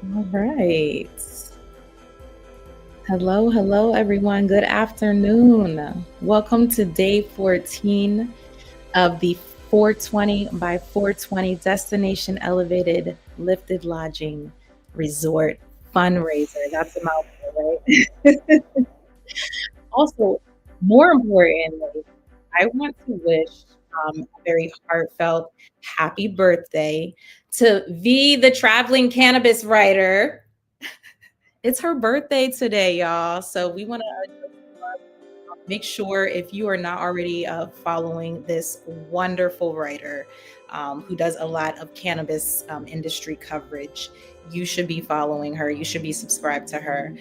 All right. Hello, everyone. Good afternoon. Welcome to day 14 of the 420 by 420 Destination Elevated Lifted Lodging Resort Fundraiser. That's a mouthful, right? Also, more importantly, I want to wish a very heartfelt happy birthday to V, the traveling cannabis writer. It's her birthday today, y'all. So we want to make sure if you are not already following this wonderful writer who does a lot of cannabis industry coverage, you should be following her. You should be subscribed to her.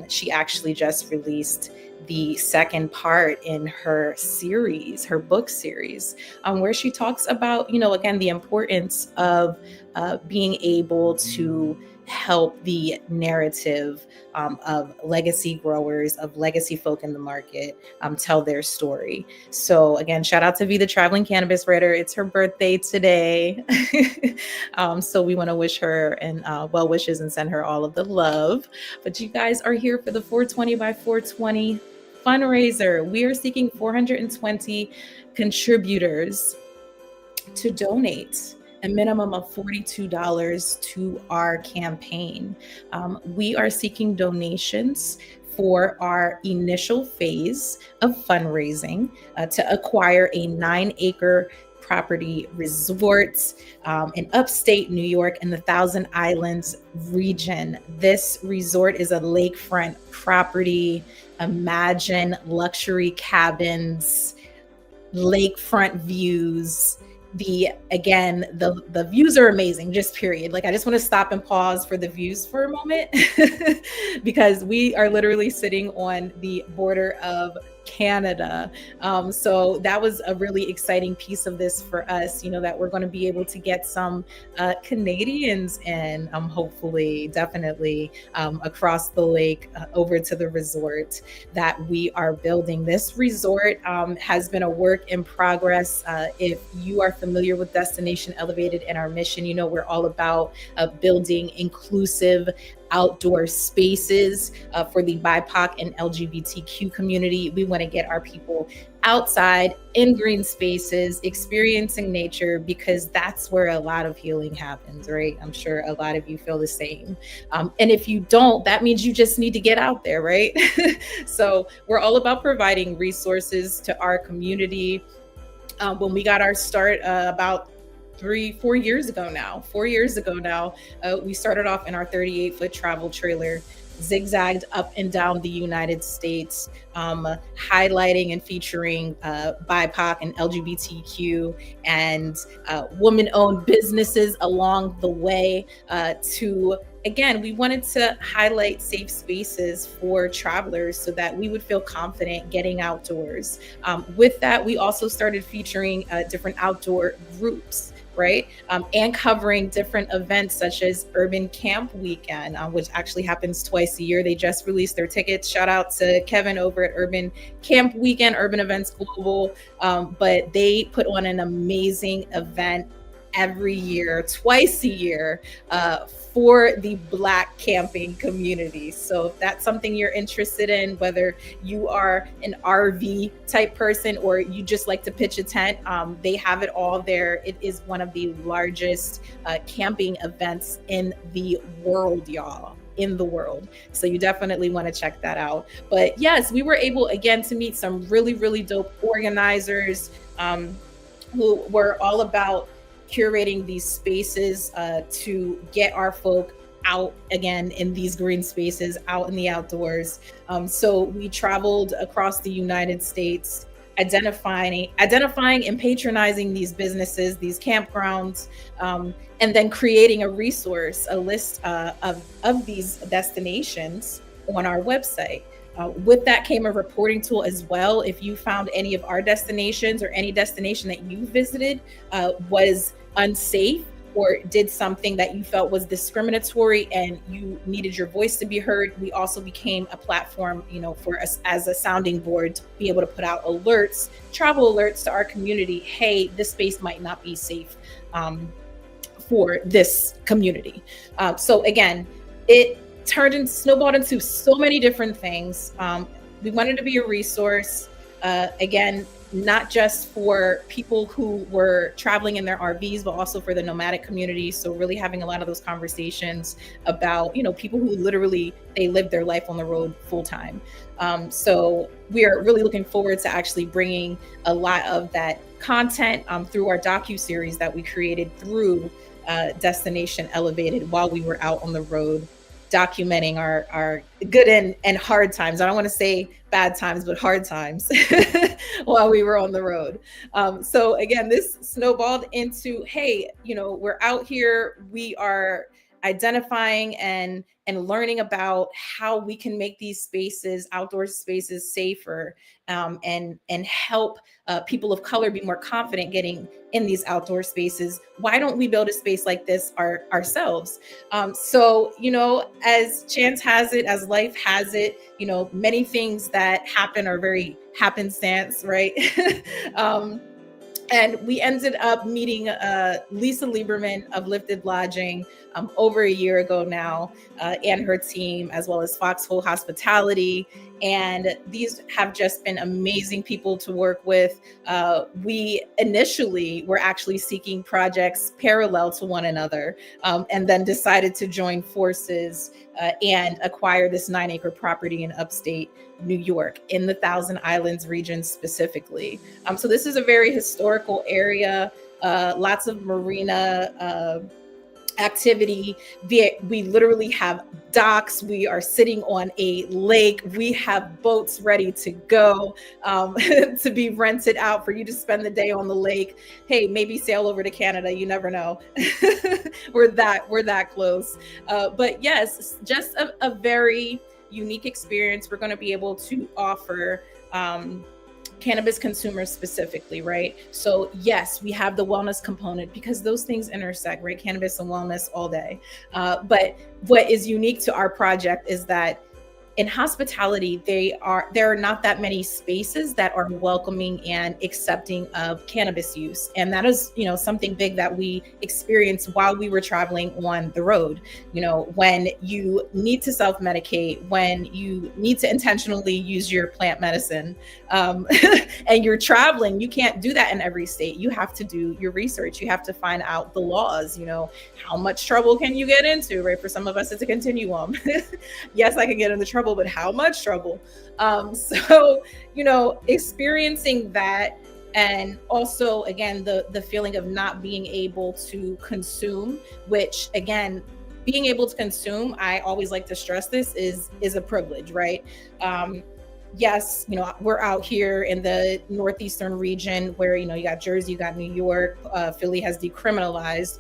She actually just released the second part in her series, her book series, where she talks about, again, the importance of being able to help the narrative of legacy growers, of legacy folk in the market tell their story. So again, shout out to V, the traveling cannabis writer. It's her birthday today. So we want to wish her and well wishes and send her all of the love. But you guys are here for the 420 by 420 fundraiser. We are seeking 420 contributors to donate a minimum of $42 to our campaign. We are seeking donations for our initial phase of fundraising to acquire a 9-acre property resort in upstate New York in the Thousand Islands region. This resort is a lakefront property. Imagine luxury cabins, lakefront views. The views are amazing, just period. Like, I just want to stop and pause for the views for a moment because we are literally sitting on the border of Canada. So that was a really exciting piece of this for us, that we're going to be able to get some Canadians in, hopefully, definitely across the lake over to the resort that we are building. This resort has been a work in progress. If you are familiar with Destination Elevated and our mission, we're all about building inclusive outdoor spaces for the BIPOC and LGBTQ community. We want to get our people outside in green spaces, experiencing nature, because that's where a lot of healing happens, right? I'm sure a lot of you feel the same. And if you don't, that means you just need to get out there, right? So we're all about providing resources to our community. When we got our start about 4 years ago now, we started off in our 38-foot travel trailer, zigzagged up and down the United States, highlighting and featuring BIPOC and LGBTQ and woman-owned businesses along the way again, we wanted to highlight safe spaces for travelers so that we would feel confident getting outdoors. With that, we also started featuring different outdoor groups, right? And covering different events such as Urban Camp Weekend, which actually happens twice a year. They just released their tickets. Shout out to Kevin over at Urban Camp Weekend, Urban Events Global. But they put on an amazing event every year, twice a year, for the Black camping community. So if that's something you're interested in, whether you are an RV type person or you just like to pitch a tent, they have it all there. It is one of the largest camping events in the world, y'all. In the world. So you definitely want to check that out. But yes, we were able again to meet some really, really dope organizers who were all about curating these spaces to get our folk out again in these green spaces, out in the outdoors. So we traveled across the United States, identifying and patronizing these businesses, these campgrounds, and then creating a resource, a list of these destinations on our website. With that came a reporting tool as well. If you found any of our destinations or any destination that you visited was unsafe or did something that you felt was discriminatory and you needed your voice to be heard, we also became a platform, for us as a sounding board to be able to put out travel alerts to our community. Hey, this space might not be safe for this community. So again, it snowballed into so many different things. We wanted to be a resource, again, not just for people who were traveling in their RVs, but also for the nomadic community. So really having a lot of those conversations about, people who literally, they live their life on the road full time. So we are really looking forward to actually bringing a lot of that content through our docu-series that we created through Destination Elevated while we were out on the road, documenting our good and hard times. I don't want to say bad times, but hard times while we were on the road. So again, this snowballed into, hey, we're out here, we are identifying and learning about how we can make these spaces, outdoor spaces, safer, and help people of color be more confident getting in these outdoor spaces. Why don't we build a space like this ourselves? So, as chance has it, as life has it, many things that happen are very happenstance, right? And we ended up meeting Lisa Lieberman of Lifted Lodging over a year ago now, and her team, as well as Foxhole Hospitality. And these have just been amazing people to work with. We initially were actually seeking projects parallel to one another, and then decided to join forces and acquire this 9-acre property in upstate New York in the Thousand Islands region specifically. So this is a very historical area, lots of marina activity. We literally have docks. We are sitting on a lake. We have boats ready to go to be rented out for you to spend the day on the lake. Hey, maybe sail over to Canada. You never know. We're that close. But yes, just a very unique experience we're going to be able to offer cannabis consumers specifically, right? So yes, we have the wellness component because those things intersect, right? Cannabis and wellness all day. But what is unique to our project is that in hospitality, there are not that many spaces that are welcoming and accepting of cannabis use. And that is, something big that we experienced while we were traveling on the road. When you need to self-medicate, when you need to intentionally use your plant medicine, and you're traveling, you can't do that in every state. You have to do your research. You have to find out the laws, how much trouble can you get into, right? For some of us, it's a continuum. Yes, I can get into trouble, but how much trouble? So, experiencing that, and also, again, the feeling of not being able to consume, which again, being able to consume, I always like to stress this, is a privilege, right? Yes, we're out here in the northeastern region where, you got Jersey, you got New York, Philly has decriminalized,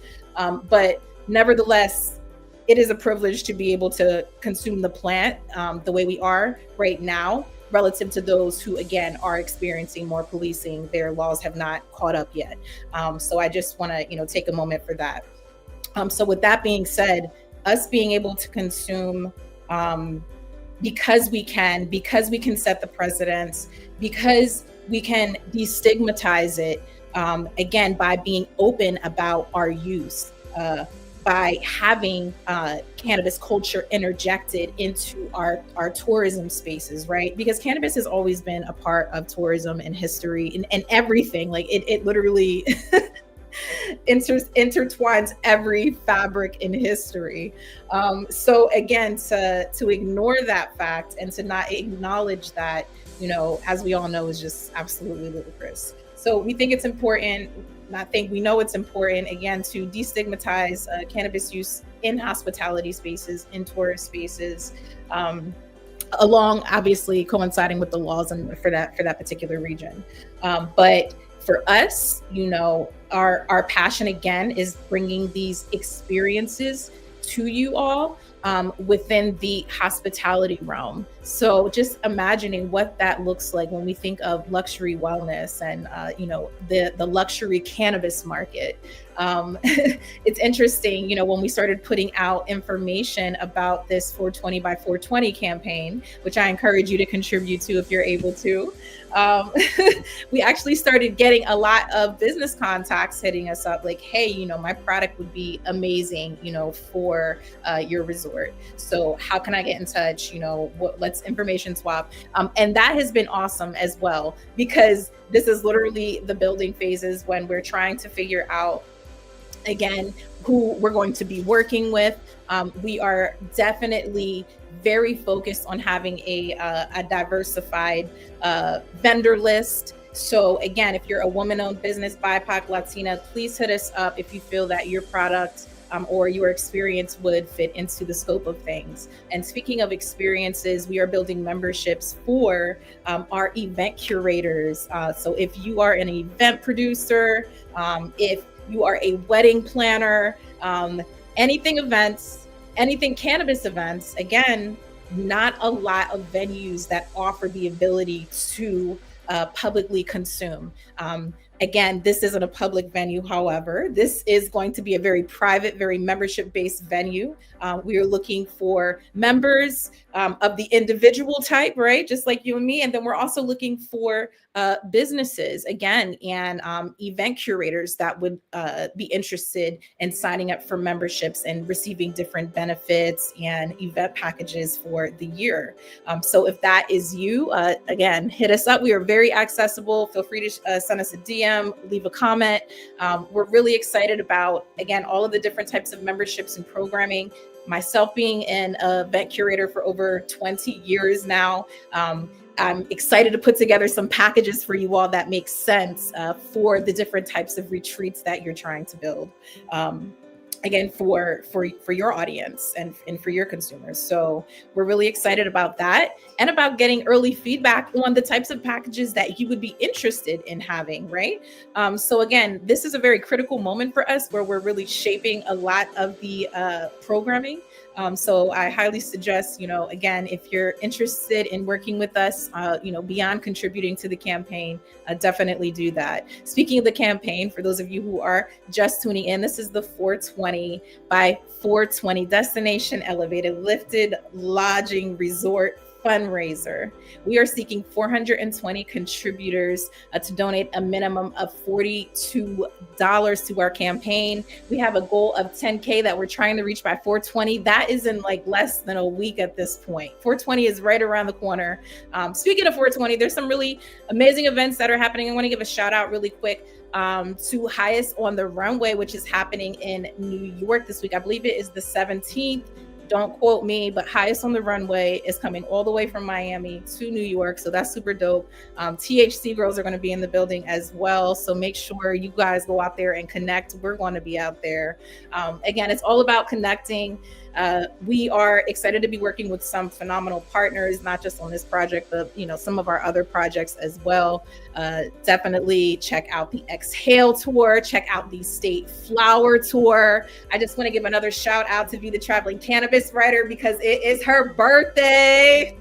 but nevertheless, it is a privilege to be able to consume the plant the way we are right now, relative to those who, again, are experiencing more policing. Their laws have not caught up yet. So I just want to, take a moment for that. So with that being said, us being able to consume because we can set the precedents, because we can destigmatize it, again, by being open about our use, by having cannabis culture interjected into our tourism spaces, right? Because cannabis has always been a part of tourism and history and everything. Like it literally intertwines every fabric in history. So again, to ignore that fact and to not acknowledge that, as we all know, is just absolutely ludicrous. So we think it's important. We know it's important, again, to destigmatize cannabis use in hospitality spaces, in tourist spaces, along obviously coinciding with the laws and for that particular region. But for us, our passion again is bringing these experiences to you all, within the hospitality realm. So just imagining what that looks like when we think of luxury wellness and the luxury cannabis market. It's interesting, when we started putting out information about this 420 by 420 campaign, which I encourage you to contribute to if you're able to. We actually started getting a lot of business contacts hitting us up like, hey, my product would be amazing, for your resort. So how can I get in touch? Let's information swap. And that has been awesome as well, because this is literally the building phases when we're trying to figure out, again, who we're going to be working with. We are definitely very focused on having a diversified vendor list. So again, if you're a woman-owned business, BIPOC, Latina, please hit us up if you feel that your product or your experience would fit into the scope of things. And speaking of experiences, we are building memberships for our event curators. So if you are an event producer, if you are a wedding planner, anything events, anything cannabis events, again, not a lot of venues that offer the ability to publicly consume. Again, this isn't a public venue, however. This is going to be a very private, very membership-based venue. We are looking for members of the individual type, right? Just like you and me. And then we're also looking for businesses, again, and event curators that would be interested in signing up for memberships and receiving different benefits and event packages for the year. So if that is you, again, hit us up. We are very accessible. Feel free to send us a DM, leave a comment. We're really excited about, again, all of the different types of memberships and programming. Myself being an event curator for over 20 years now, I'm excited to put together some packages for you all that make sense for the different types of retreats that you're trying to build. Again, for your audience and for your consumers. So we're really excited about that and about getting early feedback on the types of packages that you would be interested in having, right? So again, this is a very critical moment for us where we're really shaping a lot of the programming. So I highly suggest, again, if you're interested in working with us, beyond contributing to the campaign, definitely do that. Speaking of the campaign, for those of you who are just tuning in, this is the 420 by 420 Destination Elevated Lifted Lodging Resort Fundraiser. We are seeking 420 contributors to donate a minimum of $42 to our campaign. We have a goal of 10K that we're trying to reach by 420. That is in like less than a week at this point. 420 is right around the corner. Speaking of 420, there's some really amazing events that are happening. I want to give a shout out really quick to Highest on the Runway, which is happening in New York this week. I believe it is the 17th. Don't quote me, but Highest on the Runway is coming all the way from Miami to New York. So that's super dope. THC girls are going to be in the building as well. So make sure you guys go out there and connect. We're going to be out there. Again, it's all about connecting. We are excited to be working with some phenomenal partners, not just on this project, but some of our other projects as well. Definitely check out the Exhale tour, check out the State Flower tour. I just want to give another shout out to V, the Traveling Cannabis Writer, because it is her birthday.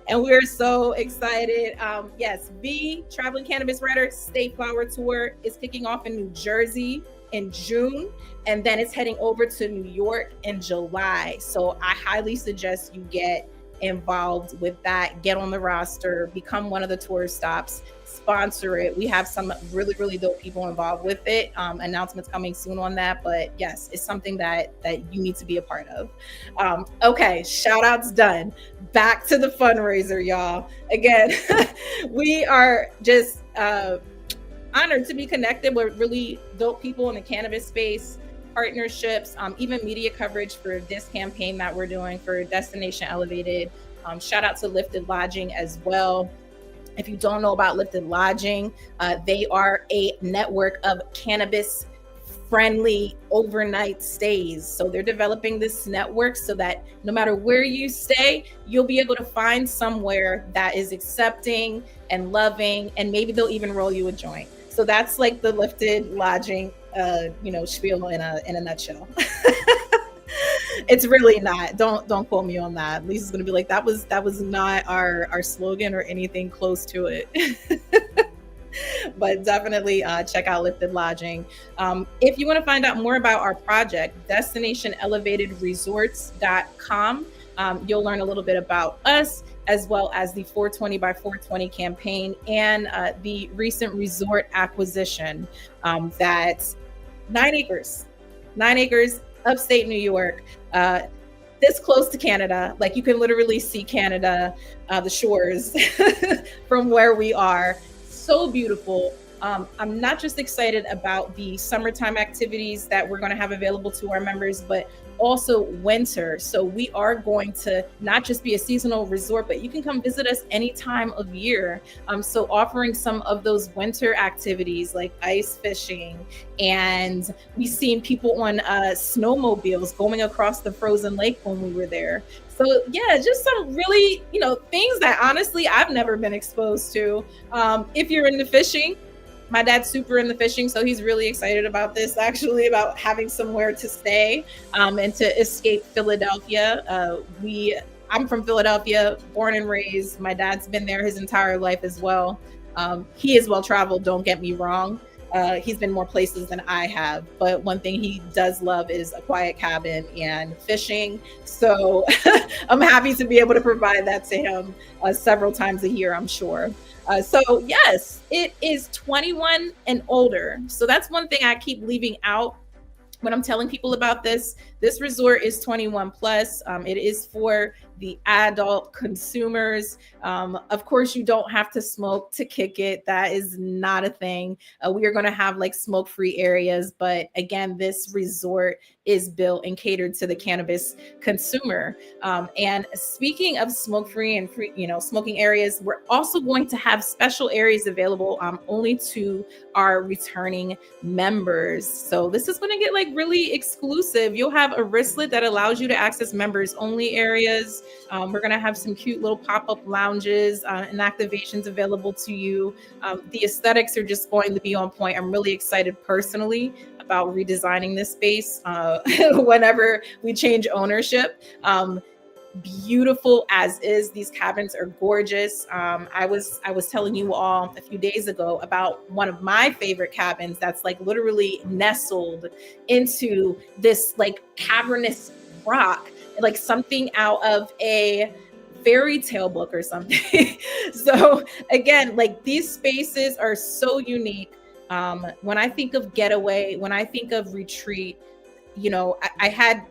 And we're so excited. Yes, V, Traveling Cannabis Writer, State Flower tour is kicking off in New Jersey in June, and then it's heading over to New York in July. So I highly suggest you get involved with that, get on the roster, become one of the tour stops, sponsor it. We have some really, really dope people involved with it. Announcements coming soon on that, but yes, it's something that you need to be a part of. Okay, shout outs done. Back to the fundraiser, y'all. Again, we are just honored to be connected with really dope people in the cannabis space, partnerships, even media coverage for this campaign that we're doing for Destination Elevated. Shout out to Lifted Lodging as well. If you don't know about Lifted Lodging, they are a network of cannabis friendly overnight stays. So they're developing this network so that no matter where you stay, you'll be able to find somewhere that is accepting and loving, and maybe they'll even roll you a joint. So that's like the Lifted Lodging, spiel in a nutshell. It's really not. Don't quote me on that. Lisa's gonna be like, that was not our slogan or anything close to it. But definitely check out Lifted Lodging. If you want to find out more about our project, destinationelevatedresorts.com. You'll learn a little bit about us, as well as the 420 by 420 campaign and the recent resort acquisition. That's 9 acres, 9 acres, upstate New York. This close to Canada, like you can literally see Canada, the shores from where we are. So beautiful. I'm not just excited about the summertime activities that we're going to have available to our members, but also winter. So we are going to not just be a seasonal resort, but you can come visit us any time of year. So offering some of those winter activities like ice fishing, and we've seen people on snowmobiles going across the frozen lake when we were there. So yeah, just some really, things that honestly I've never been exposed to. If you're into fishing, my dad's super into fishing, so he's really excited about this, actually, about having somewhere to stay and to escape Philadelphia. I'm from Philadelphia, born and raised. My dad's been there his entire life as well. He is well traveled, don't get me wrong. He's been more places than I have, but one thing he does love is a quiet cabin and fishing. So I'm happy to be able to provide that to him several times a year, I'm sure. So yes, it is 21 and older. So that's one thing I keep leaving out when I'm telling people about this. This resort is 21 plus. It is for the adult consumers. Of course, you don't have to smoke to kick it. That is not a thing. We are going to have like smoke-free areas, but again, this resort is built and catered to the cannabis consumer. And speaking of smoke-free and free, smoking areas, we're also going to have special areas available only to our returning members. So this is going to get like really exclusive. You'll have a wristlet that allows you to access members only areas. We're going to have some cute little pop-up lounges and activations available to you. The aesthetics are just going to be on point. I'm really excited personally about redesigning this space whenever we change ownership. Beautiful as is. These cabins are gorgeous. I was telling you all a few days ago about one of my favorite cabins that's like literally nestled into this like cavernous rock, like something out of a fairy tale book or something. So again, like these spaces are so unique. When I think of getaway, when I think of retreat, I had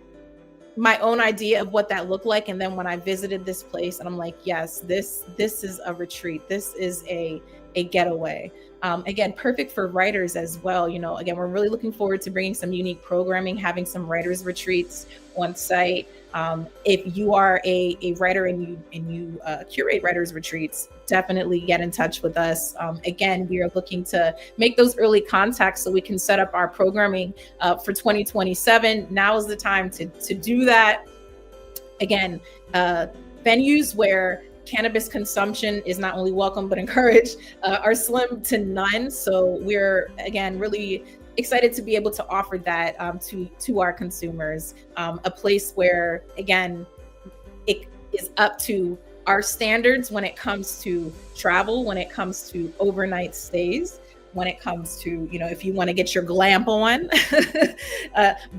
my own idea of what that looked like. And then when I visited this place, and I'm like, yes, this is a retreat. This is a getaway. Again, perfect for writers as well. Again, we're really looking forward to bringing some unique programming, having some writers retreats on site. If you are a writer and you curate writers retreats, definitely get in touch with us. Again, we are looking to make those early contacts so we can set up our programming for 2027. Now is the time to do that. Again, venues where cannabis consumption is not only welcome but encouraged are slim to none. So we're, again, really excited to be able to offer that to our consumers, a place where, again, it is up to our standards when it comes to travel, when it comes to overnight stays, when it comes to, if you want to get your glamp on,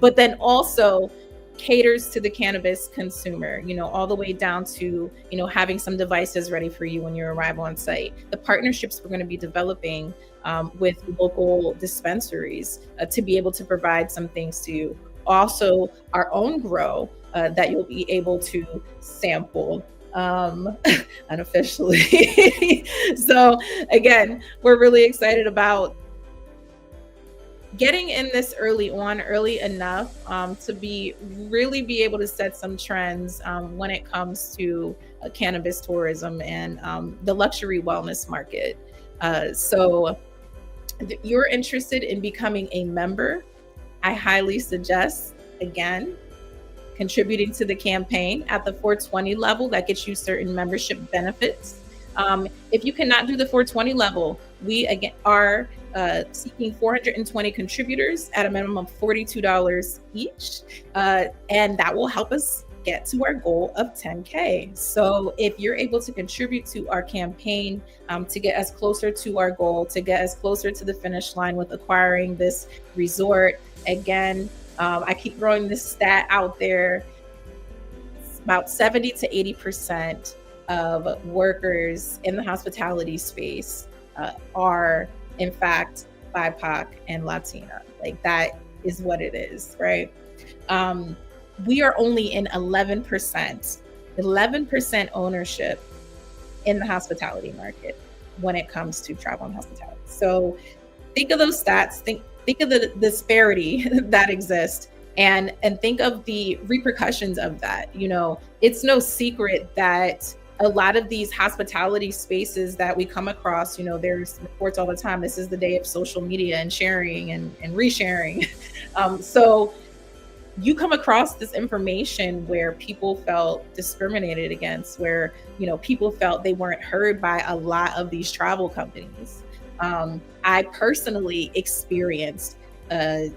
but then also caters to the cannabis consumer, all the way down to, having some devices ready for you when you arrive on site. The partnerships we're going to be developing with local dispensaries to be able to provide some things to you. Also, our own grow that you'll be able to sample unofficially. So again, we're really excited about getting in this early enough to really be able to set some trends when it comes to cannabis tourism and the luxury wellness market. So if you're interested in becoming a member, I highly suggest, again, contributing to the campaign at the 420 level. That gets you certain membership benefits. If you cannot do the 420 level, we again are seeking 420 contributors at a minimum of $42 each. And that will help us get to our goal of 10K. So if you're able to contribute to our campaign to get us closer to our goal, to get us closer to the finish line with acquiring this resort, again, I keep throwing this stat out there. About 70 to 80% of workers in the hospitality space are, in fact, BIPOC and Latina. Like, that is what it is, right? We are only in 11% ownership in the hospitality market when it comes to travel and hospitality. So think of those stats, think of the disparity that exists, and think of the repercussions of that. You know, it's no secret that a lot of these hospitality spaces that we come across, you know, there's reports all the time. This is the day of social media and sharing and resharing. So you come across this information where people felt discriminated against, where, you know, people felt they weren't heard by a lot of these travel companies. I personally experienced a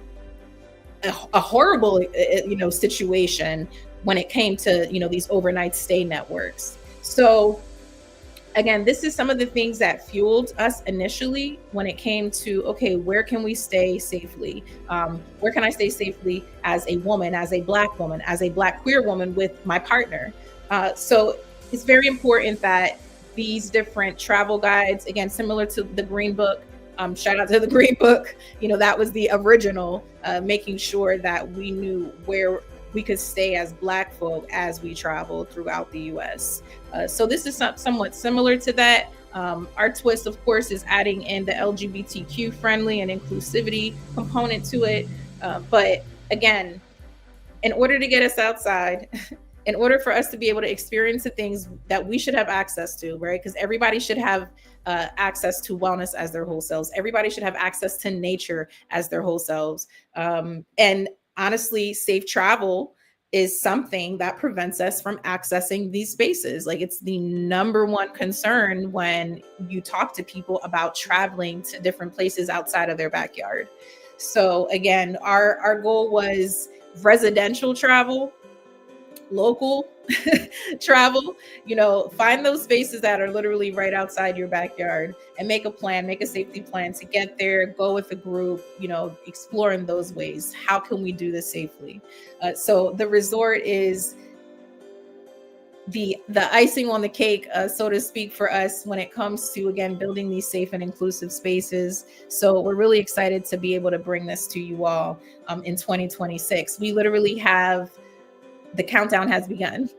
horrible, situation when it came to, these overnight stay networks. So again, this is some of the things that fueled us initially when it came to, okay, where can we stay safely? Where can I stay safely as a woman, as a Black woman, as a Black queer woman with my partner? So it's very important that these different travel guides, again, similar to the Green Book, shout out to the Green Book, that was the original, making sure that we knew where we could stay as Black folk as we travel throughout the US. So this is somewhat similar to that. Our twist, of course, is adding in the LGBTQ friendly and inclusivity component to it. But again, in order to get us outside, in order for us to be able to experience the things that we should have access to, right? Because everybody should have access to wellness as their whole selves. Everybody should have access to nature as their whole selves. And honestly, safe travel is something that prevents us from accessing these spaces. Like, it's the number one concern when you talk to people about traveling to different places outside of their backyard. So again, our goal was residential travel, local travel, find those spaces that are literally right outside your backyard and make a plan, make a safety plan to get there, go with a group, explore in those ways. How can we do this safely? So the resort is the icing on the cake, so to speak, for us when it comes to, again, building these safe and inclusive spaces. So we're really excited to be able to bring this to you all in 2026. We literally have the countdown has begun.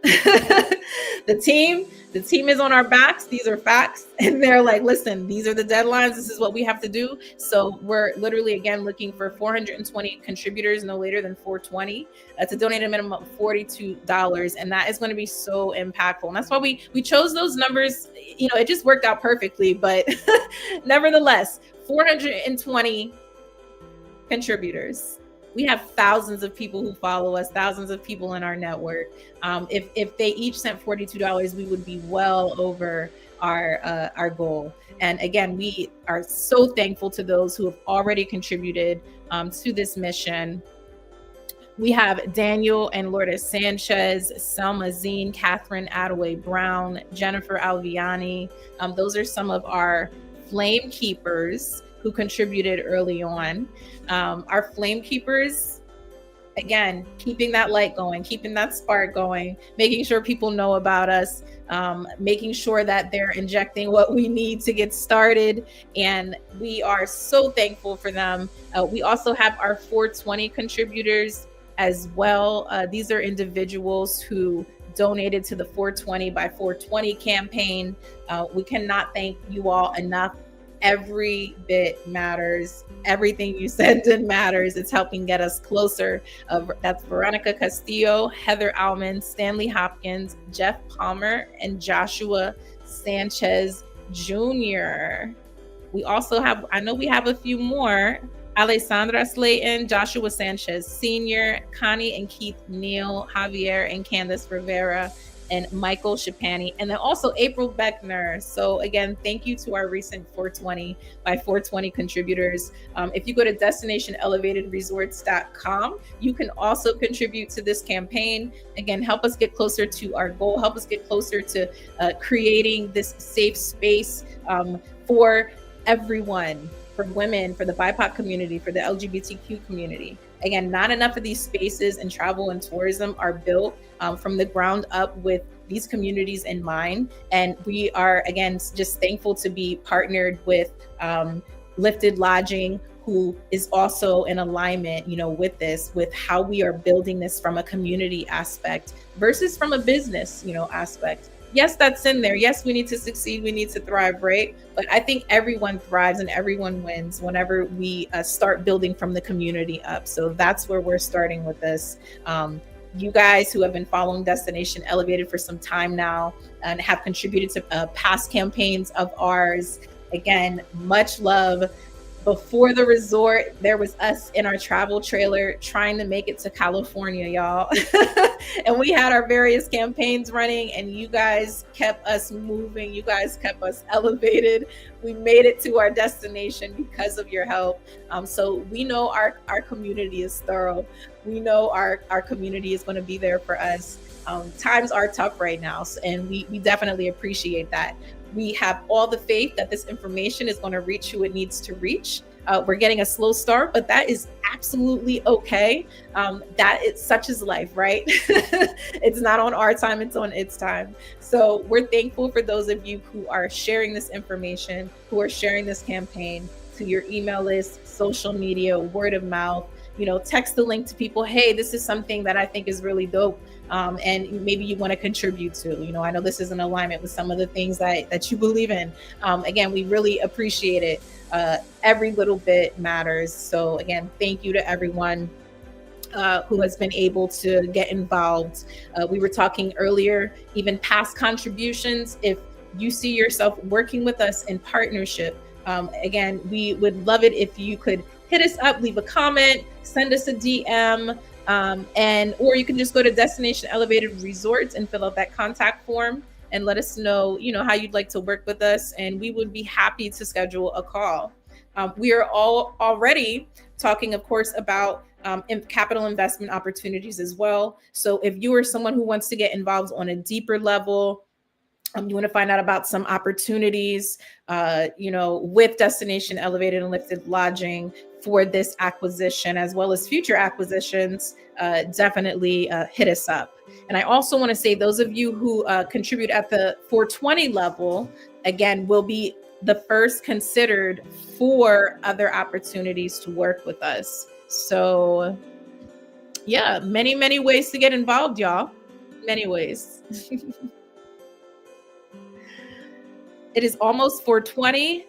The team is on our backs. These are facts. And they're like, listen, these are the deadlines. This is what we have to do. So we're literally, again, looking for 420 contributors, no later than 420, to donate a minimum of $42. And that is going to be so impactful. And that's why we chose those numbers. It just worked out perfectly. But nevertheless, 420 contributors. We have thousands of people who follow us, thousands of people in our network. If they each sent $42, we would be well over our goal. And again, we are so thankful to those who have already contributed to this mission. We have Daniel and Lourdes Sanchez, Selma Zine, Catherine Attaway Brown, Jennifer Alviani. Those are some of our flame keepers who contributed early on. Our flame keepers, again, keeping that light going, keeping that spark going, making sure people know about us, making sure that they're injecting what we need to get started. And we are so thankful for them. We also have our 420 contributors as well. These are individuals who donated to the 420 by 420 campaign. We cannot thank you all enough. Every bit matters. Everything you send in matters. It's helping get us closer. That's Veronica Castillo, Heather Alman, Stanley Hopkins, Jeff Palmer, and Joshua Sanchez Jr. We also have, I know we have a few more. Alessandra Slayton, Joshua Sanchez Sr., Connie and Keith Neal, Javier and Candace Rivera, and Michael Shapani, and then also April Beckner. So again, thank you to our recent 420 by 420 contributors. If you go to destinationelevatedresorts.com, you can also contribute to this campaign. Again, help us get closer to our goal, help us get closer to creating this safe space for everyone, for women, for the BIPOC community, for the LGBTQ community. Again, not enough of these spaces in travel and tourism are built from the ground up with these communities in mind. And we are, again, just thankful to be partnered with Lifted Lodging, who is also in alignment, with this, with how we are building this from a community aspect versus from a business, aspect. Yes, that's in there. Yes, we need to succeed. We need to thrive, right? But I think everyone thrives and everyone wins whenever we start building from the community up. So that's where we're starting with this. You guys who have been following Destination Elevated for some time now and have contributed to past campaigns of ours, again, much love. Before the resort, there was us in our travel trailer trying to make it to California, y'all. And we had our various campaigns running, and you guys kept us moving. You guys kept us elevated. We made it to our destination because of your help. So we know our community is thorough. We know our community is going to be there for us. Times are tough right now, and we definitely appreciate that. We have all the faith that this information is going to reach who it needs to reach. We're getting a slow start, but that is absolutely okay. That it's such is life, right? It's not on our time, it's on its time. So we're thankful for those of you who are sharing this information, who are sharing this campaign to your email list, social media, word of mouth, text the link to people. Hey, this is something that I think is really dope. And maybe you want to contribute to, I know this is in alignment with some of the things that you believe in. Again, we really appreciate it. Every little bit matters. So again, thank you to everyone who has been able to get involved. We were talking earlier, even past contributions. If you see yourself working with us in partnership, again, we would love it if you could hit us up, leave a comment, send us a DM. Or you can just go to Destination Elevated Resorts and fill out that contact form and let us know, how you'd like to work with us. And we would be happy to schedule a call. We are all already talking, of course, about capital investment opportunities as well. So if you are someone who wants to get involved on a deeper level, you want to find out about some opportunities, with Destination Elevated and Lifted Lodging for this acquisition, as well as future acquisitions, definitely hit us up. And I also want to say those of you who contribute at the 420 level, again, will be the first considered for other opportunities to work with us. So yeah, many, many ways to get involved, y'all. Many ways. It is almost 420,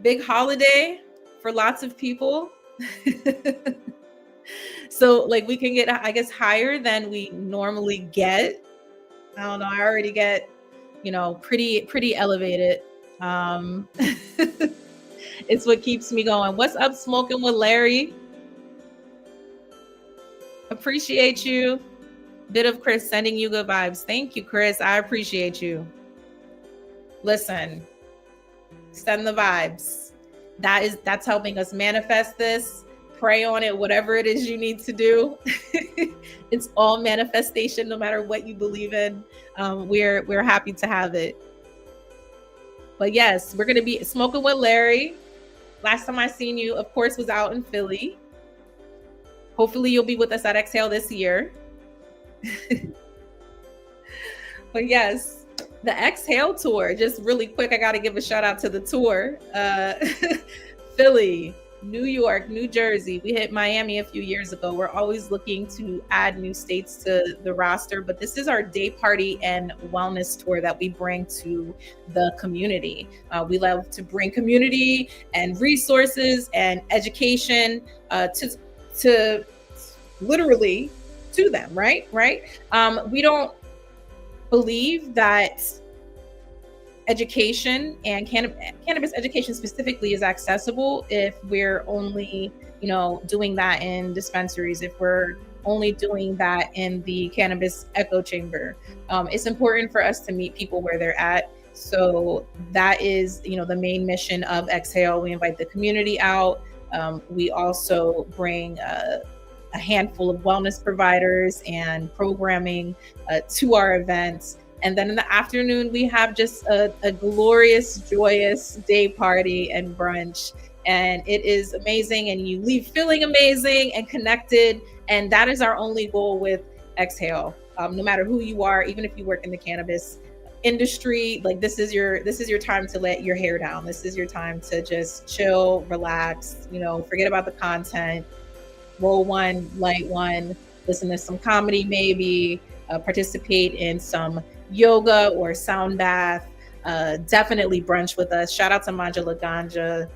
big holiday for lots of people. So we can get, I guess, higher than we normally get. I don't know. I already get, pretty elevated. It's what keeps me going. What's up, Smoking with Larry? Appreciate you. Bit of Chris sending you good vibes. Thank you, Chris. I appreciate you. Listen, send the vibes. That's helping us manifest this. Pray on it, whatever it is you need to do. It's all manifestation, no matter what you believe in. We're happy to have it. But yes, we're gonna be smoking with Larry. Last time I seen you, of course, was out in Philly. Hopefully you'll be with us at Exhale this year. But yes, the Exhale tour, just really quick, I got to give a shout out to the tour. Philly, New York, New Jersey. We hit Miami a few years ago. We're always looking to add new states to the roster, but this is our day party and wellness tour that we bring to the community. We love to bring community and resources and education to literally to them, right? We don't believe that education and cannabis education specifically is accessible if we're only, doing that in dispensaries, if we're only doing that in the cannabis echo chamber. It's important for us to meet people where they're at. So that is, the main mission of Exhale. We invite the community out. We also bring a handful of wellness providers and programming to our events. And then in the afternoon, we have just a glorious, joyous day party and brunch. And it is amazing. And you leave feeling amazing and connected. And that is our only goal with Exhale. No matter who you are, even if you work in the cannabis industry, like this is your time to let your hair down. This is your time to just chill, relax, forget about the content, roll one, light one, listen to some comedy, maybe participate in some yoga or sound bath. Definitely brunch with us. Shout out to Manja Laganja,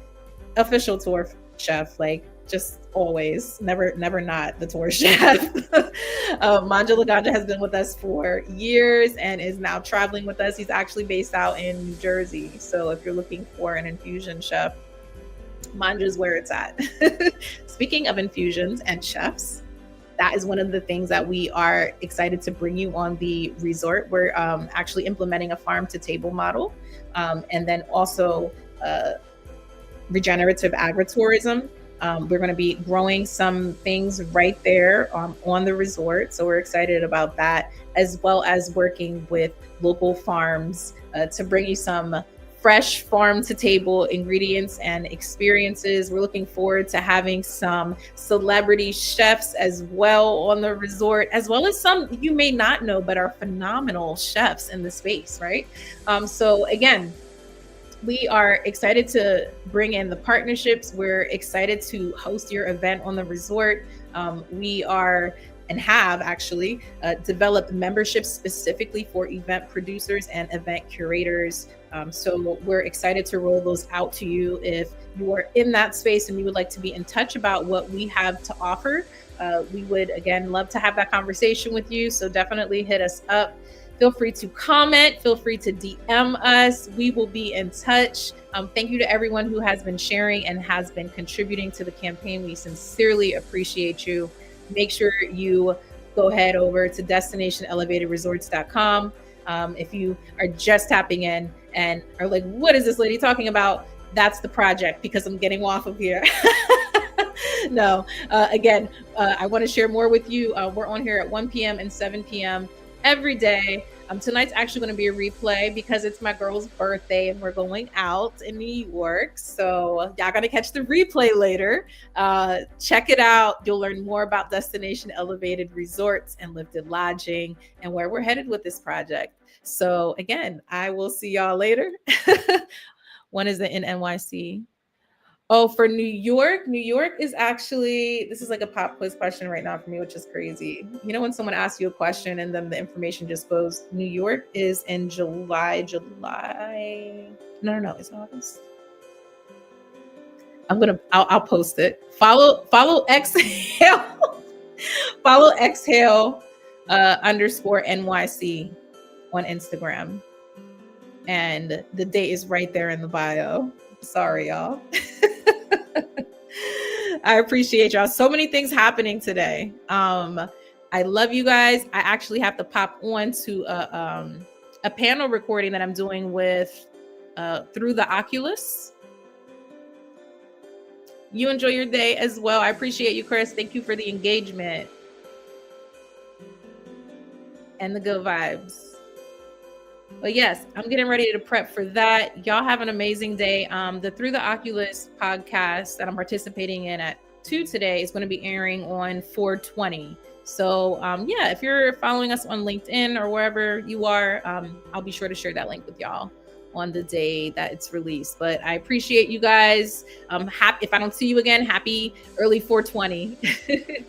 official tour chef, like just always, never not the tour chef. Manja Laganja has been with us for years and is now traveling with us. He's actually based out in New Jersey. So if you're looking for an infusion chef, Manja's where it's at. Speaking of infusions and chefs, that is one of the things that we are excited to bring you on the resort. We're actually implementing a farm to table model, and then also regenerative agritourism. We're going to be growing some things right there on the resort. So we're excited about that, as well as working with local farms to bring you some fresh farm to table ingredients and experiences. We're looking forward to having some celebrity chefs as well on the resort, as well as some you may not know, but are phenomenal chefs in the space, right? So again, we are excited to bring in the partnerships. We're excited to host your event on the resort. We are and have actually developed memberships specifically for event producers and event curators. So we're excited to roll those out to you. If you are in that space and you would like to be in touch about what we have to offer, we would, again, love to have that conversation with you. So definitely hit us up. Feel free to comment. Feel free to DM us. We will be in touch. Thank you to everyone who has been sharing and has been contributing to the campaign. We sincerely appreciate you. Make sure you go head over to destinationelevatedresorts.com. If you are just tapping in and are like, what is this lady talking about? That's the project, because I'm getting off of here. No, again, I want to share more with you. We're on here at 1 p.m. and 7 p.m. every day. Tonight's actually going to be a replay because it's my girl's birthday and we're going out in New York. So y'all going to catch the replay later. Check it out. You'll learn more about Destination Elevated Resorts and Lifted Lodging and where we're headed with this project. So again, I will see y'all later. When is it in NYC? Oh, for New York is actually, this is like a pop quiz question right now for me, which is crazy. You know, when someone asks you a question and then the information just goes, New York is in July. No, it's August. I'll post it. Follow Exhale, follow Exhale _ NYC on Instagram. And the date is right there in the bio. Sorry, y'all. I appreciate y'all. So many things happening today. I love you guys. I actually have to pop on to a panel recording that I'm doing with through the Oculus. You enjoy your day as well. I appreciate you, Chris. Thank you for the engagement and the good vibes. But yes, I'm getting ready to prep for that. Y'all have an amazing day. The Through the Oculus podcast that I'm participating in at 2 today is going to be airing on 4/20. So yeah, if you're following us on LinkedIn or wherever you are, I'll be sure to share that link with y'all on the day that it's released. But I appreciate you guys. If I don't see you again, happy early 4/20.